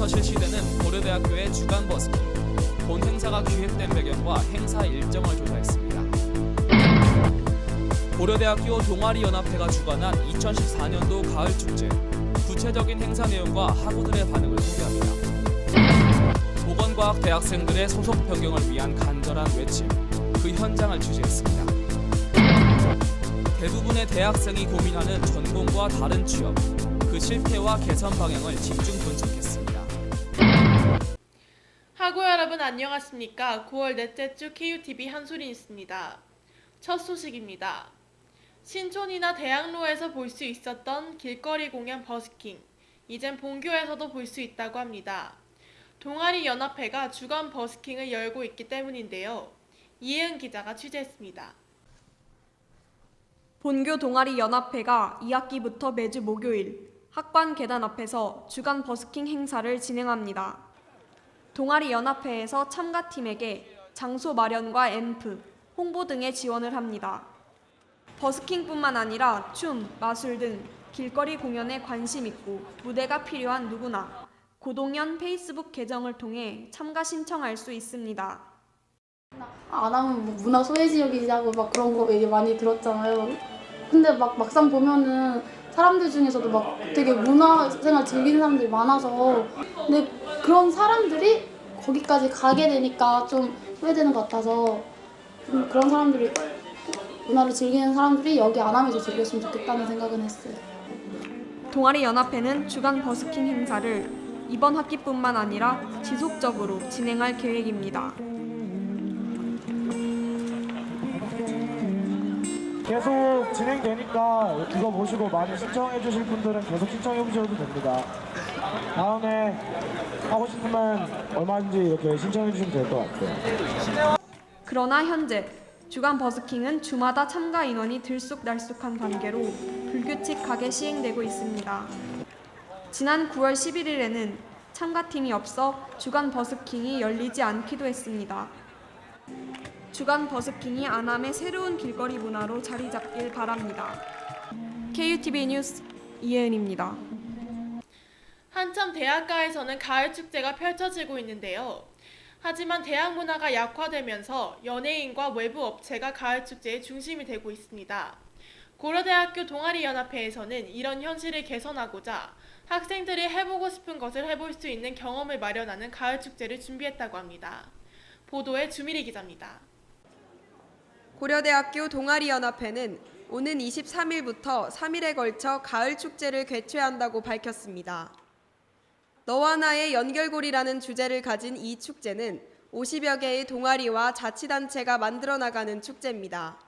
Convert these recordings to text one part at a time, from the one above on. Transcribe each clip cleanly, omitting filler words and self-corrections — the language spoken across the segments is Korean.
4일부터 실시되는 고려대학교의 주간 버스킹. 본 행사가 기획된 배경과 행사 일정을 조사했습니다. 고려대학교 동아리연합회가 주관한 2014년도 가을축제. 구체적인 행사 내용과 학우들의 반응을 소개합니다. 보건과학 대학생들의 소속 변경을 위한 간절한 외침. 그 현장을 취재했습니다. 대부분의 대학생이 고민하는 전공과 다른 취업. 그 실태와 개선 방향을 집중 분석했습니다. 학우 여러분 안녕하십니까? 9월 넷째 주 KUTV 한소리뉴스입니다. 첫 소식입니다. 신촌이나 대학로에서 볼 수 있었던 길거리 공연 버스킹, 이젠 본교에서도 볼 수 있다고 합니다. 동아리 연합회가 주간 버스킹을 열고 있기 때문인데요. 이혜은 기자가 취재했습니다. 본교 동아리 연합회가 2학기부터 매주 목요일 학관 계단 앞에서 주간 버스킹 행사를 진행합니다. 동아리 연합회에서 참가팀에게 장소 마련과 앰프, 홍보 등의 지원을 합니다. 버스킹뿐만 아니라 춤, 마술 등 길거리 공연에 관심 있고 무대가 필요한 누구나 고동연 페이스북 계정을 통해 참가 신청할 수 있습니다. 안 하면 뭐 문화 소외 지역이라고 막 그런 거 얘기 많이 들었잖아요. 근데 막상 보면은 사람들 중에서도 막 되게 문화생활 즐기는 사람들이 많아서, 근데 그런 사람들이 거기까지 가게 되니까 좀 후회되는 것 같아서, 좀 그런 사람들이, 문화를 즐기는 사람들이 여기 안 하면서 즐겼으면 좋겠다는 생각은 했어요. 동아리 연합회는 주간 버스킹 행사를 이번 학기뿐만 아니라 지속적으로 진행할 계획입니다. 계속 진행되니까 이거 보시고 많이 신청해 주실 분들은 계속 신청해 주셔도 됩니다. 다음에 하고 싶으면 얼마든지 이렇게 신청해 주시면 될 것 같아요. 그러나 현재 주간 버스킹은 주마다 참가 인원이 들쑥날쑥한 관계로 불규칙하게 시행되고 있습니다. 지난 9월 11일에는 참가팀이 없어 주간 버스킹이 열리지 않기도 했습니다. 주간 버스킹이 안암의 새로운 길거리 문화로 자리 잡길 바랍니다. KUTV 뉴스 이혜은입니다. 한참 대학가에서는 가을 축제가 펼쳐지고 있는데요. 하지만 대학 문화가 약화되면서 연예인과 외부 업체가 가을 축제의 중심이 되고 있습니다. 고려대학교 동아리연합회에서는 이런 현실을 개선하고자 학생들이 해보고 싶은 것을 해볼 수 있는 경험을 마련하는 가을 축제를 준비했다고 합니다. 보도에 주미리 기자입니다. 고려대학교 동아리연합회는 오는 23일부터 3일에 걸쳐 가을 축제를 개최한다고 밝혔습니다. 너와 나의 연결고리라는 주제를 가진 이 축제는 50여 개의 동아리와 자치단체가 만들어 나가는 축제입니다.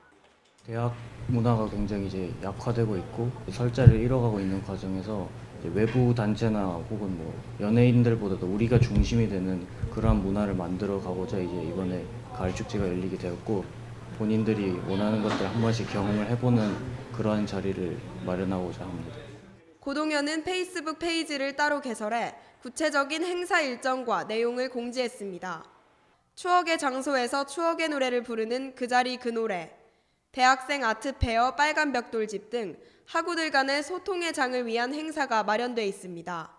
대학 문화가 굉장히 이제 약화되고 있고 설자를 잃어가고 있는 과정에서 외부 단체나 혹은 뭐 연예인들보다도 우리가 중심이 되는 그러한 문화를 만들어 가고자 이제 이번에 가을 축제가 열리게 되었고, 본인들이 원하는 것들 한 번씩 경험을 해보는 그러한 자리를 마련하고자 합니다. 고동연은 페이스북 페이지를 따로 개설해 구체적인 행사 일정과 내용을 공지했습니다. 추억의 장소에서 추억의 노래를 부르는 그 자리 그 노래, 대학생 아트페어 빨간 벽돌집 등 학우들 간의 소통의 장을 위한 행사가 마련돼 있습니다.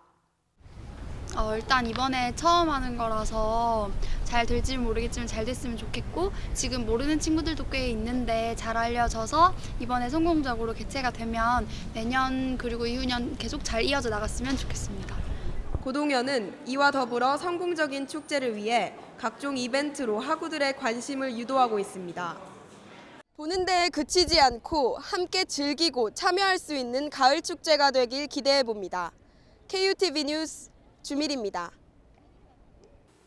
일단 이번에 처음 하는 거라서 잘 될지 모르겠지만 잘 됐으면 좋겠고, 지금 모르는 친구들도 꽤 있는데 잘 알려져서 이번에 성공적으로 개최가 되면 내년 그리고 이후년 계속 잘 이어져 나갔으면 좋겠습니다. 고동연은 이와 더불어 성공적인 축제를 위해 각종 이벤트로 학우들의 관심을 유도하고 있습니다. 보는 데에 그치지 않고 함께 즐기고 참여할 수 있는 가을 축제가 되길 기대해 봅니다. KUTV 뉴스 주밀입니다.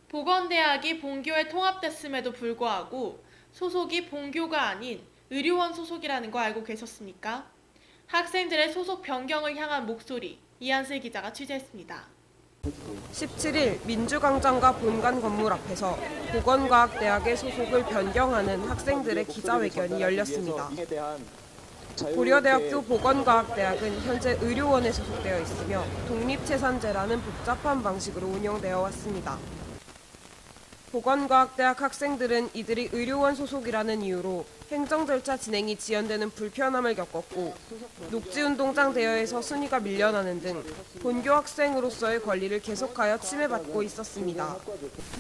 보건대학이 본교에 통합됐음에도 불구하고 소속이 본교가 아닌 의료원 소속이라는 거 알고 계셨습니까? 학생들의 소속 변경을 향한 목소리, 이한슬 기자가 취재했습니다. 17일 민주광장과 본관 건물 앞에서 보건과학대학의 소속을 변경하는 학생들의 기자회견이 열렸습니다. 고려대학교 보건과학대학은 현재 의료원에 소속되어 있으며 독립체산제라는 복잡한 방식으로 운영되어 왔습니다. 보건과학대학 학생들은 이들이 의료원 소속이라는 이유로 행정 절차 진행이 지연되는 불편함을 겪었고 녹지운동장 대여에서 순위가 밀려나는 등 본교 학생으로서의 권리를 계속하여 침해받고 있었습니다.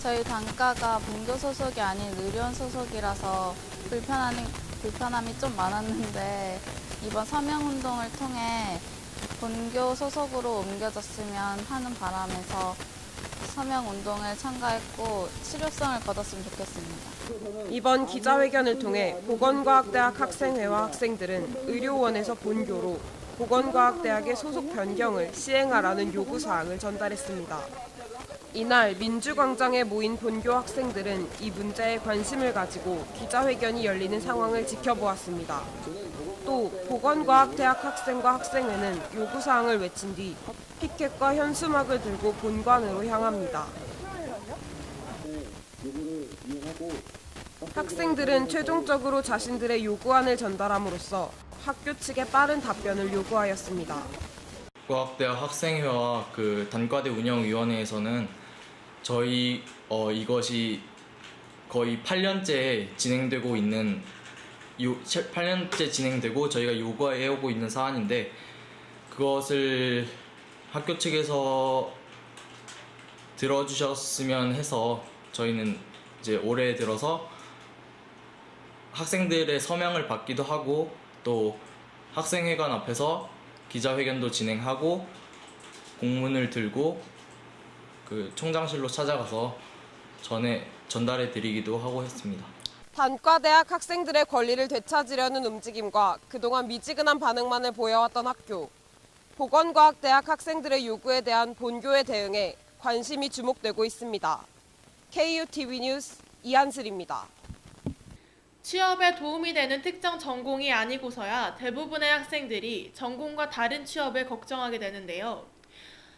저희 단과가 본교 소속이 아닌 의료원 소속이라서 불편함이 좀 많았는데 이번 서명운동을 통해 본교 소속으로 옮겨졌으면 하는 바람에서 서명운동을 참가했고 실효성을 거뒀으면 좋겠습니다. 이번 기자회견을 통해 보건과학대학 학생회와 학생들은 의료원에서 본교로 보건과학대학의 소속 변경을 시행하라는 요구사항을 전달했습니다. 이날 민주광장에 모인 본교 학생들은 이 문제에 관심을 가지고 기자회견이 열리는 상황을 지켜보았습니다. 또 보건과학대학 학생과 학생회는 요구사항을 외친 뒤 피켓과 현수막을 들고 본관으로 향합니다. 학생들은 최종적으로 자신들의 요구안을 전달함으로써 학교 측에 빠른 답변을 요구하였습니다. 과학대학 학생회와 단과대 운영위원회에서는 저희 이것이 거의 8년째 진행되고 있는 8년째 진행되고 저희가 요구해오고 있는 사안인데 그것을 학교 측에서 들어주셨으면 해서 저희는 이제 올해 들어서 학생들의 서명을 받기도 하고 또 학생회관 앞에서 기자회견도 진행하고 공문을 들고 총장실로 찾아가서 전달해 드리기도 하고 했습니다. 단과대학 학생들의 권리를 되찾으려는 움직임과 그동안 미지근한 반응만을 보여왔던 학교. 보건과학대학 학생들의 요구에 대한 본교의 대응에 관심이 주목되고 있습니다. KUTV 뉴스 이한슬입니다. 취업에 도움이 되는 특정 전공이 아니고서야 대부분의 학생들이 전공과 다른 취업을 걱정하게 되는데요.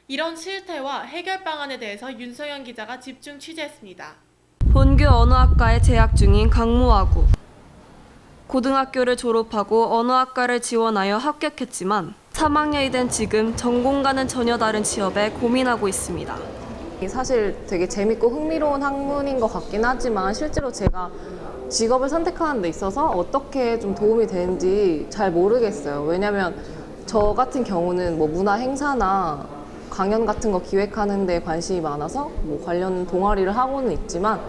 이런 실태와 해결 방안에 대해서 윤성현 기자가 집중 취재했습니다. 본교 언어학과에 재학 중인 강모아구. 고등학교를 졸업하고 언어학과를 지원하여 합격했지만 3학년이 된 지금 전공과는 전혀 다른 취업에 고민하고 있습니다. 사실 되게 재밌고 흥미로운 학문인 것 같긴 하지만 실제로 제가 직업을 선택하는 데 있어서 어떻게 좀 도움이 되는지 잘 모르겠어요. 왜냐면 저 같은 경우는 문화 행사나 강연 같은 거 기획하는 데 관심이 많아서 관련 동아리를 하고는 있지만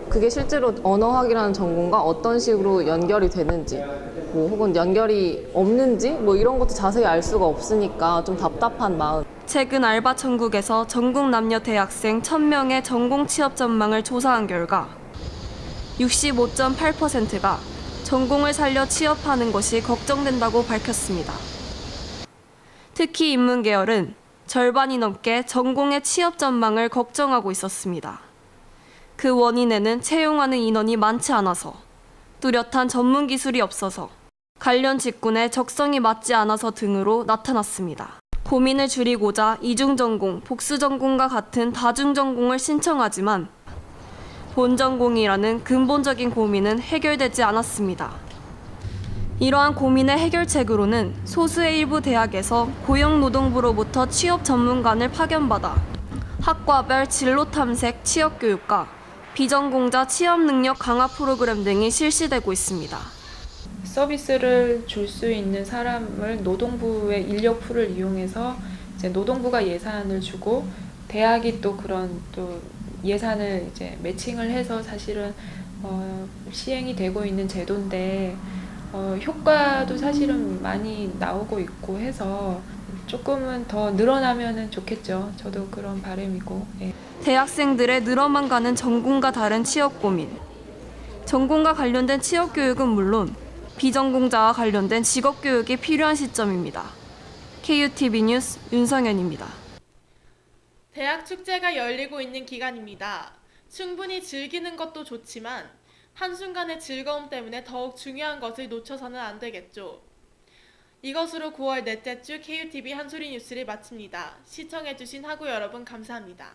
그게 실제로 언어학이라는 전공과 어떤 식으로 연결이 되는지 혹은 연결이 없는지 이런 것도 자세히 알 수가 없으니까 좀 답답한 마음. 최근 알바천국에서 전국 남녀 대학생 1000명의 전공 취업 전망을 조사한 결과 65.8%가 전공을 살려 취업하는 것이 걱정된다고 밝혔습니다. 특히 인문계열은 절반이 넘게 전공의 취업 전망을 걱정하고 있었습니다. 그 원인에는 채용하는 인원이 많지 않아서, 뚜렷한 전문 기술이 없어서, 관련 직군의 적성이 맞지 않아서 등으로 나타났습니다. 고민을 줄이고자 이중전공, 복수전공과 같은 다중전공을 신청하지만 본전공이라는 근본적인 고민은 해결되지 않았습니다. 이러한 고민의 해결책으로는 소수의 일부 대학에서 고용노동부로부터 취업 전문관을 파견받아 학과별 진로 탐색 취업 교육과 비전공자 취업 능력 강화 프로그램 등이 실시되고 있습니다. 서비스를 줄 수 있는 사람을 노동부의 인력풀을 이용해서 이제 노동부가 예산을 주고 대학이 또 그런 예산을 이제 매칭을 해서 사실은 시행이 되고 있는 제도인데 효과도 사실은 많이 나오고 있고 해서 조금은 더 늘어나면은 좋겠죠. 저도 그런 바람이고. 예. 대학생들의 늘어만 가는 전공과 다른 취업 고민. 전공과 관련된 취업 교육은 물론 비전공자와 관련된 직업 교육이 필요한 시점입니다. KUTV 뉴스 윤성현입니다. 대학 축제가 열리고 있는 기간입니다. 충분히 즐기는 것도 좋지만 한순간의 즐거움 때문에 더욱 중요한 것을 놓쳐서는 안 되겠죠. 이것으로 9월 넷째 주 KUTV 한소리 뉴스를 마칩니다. 시청해주신 학우 여러분 감사합니다.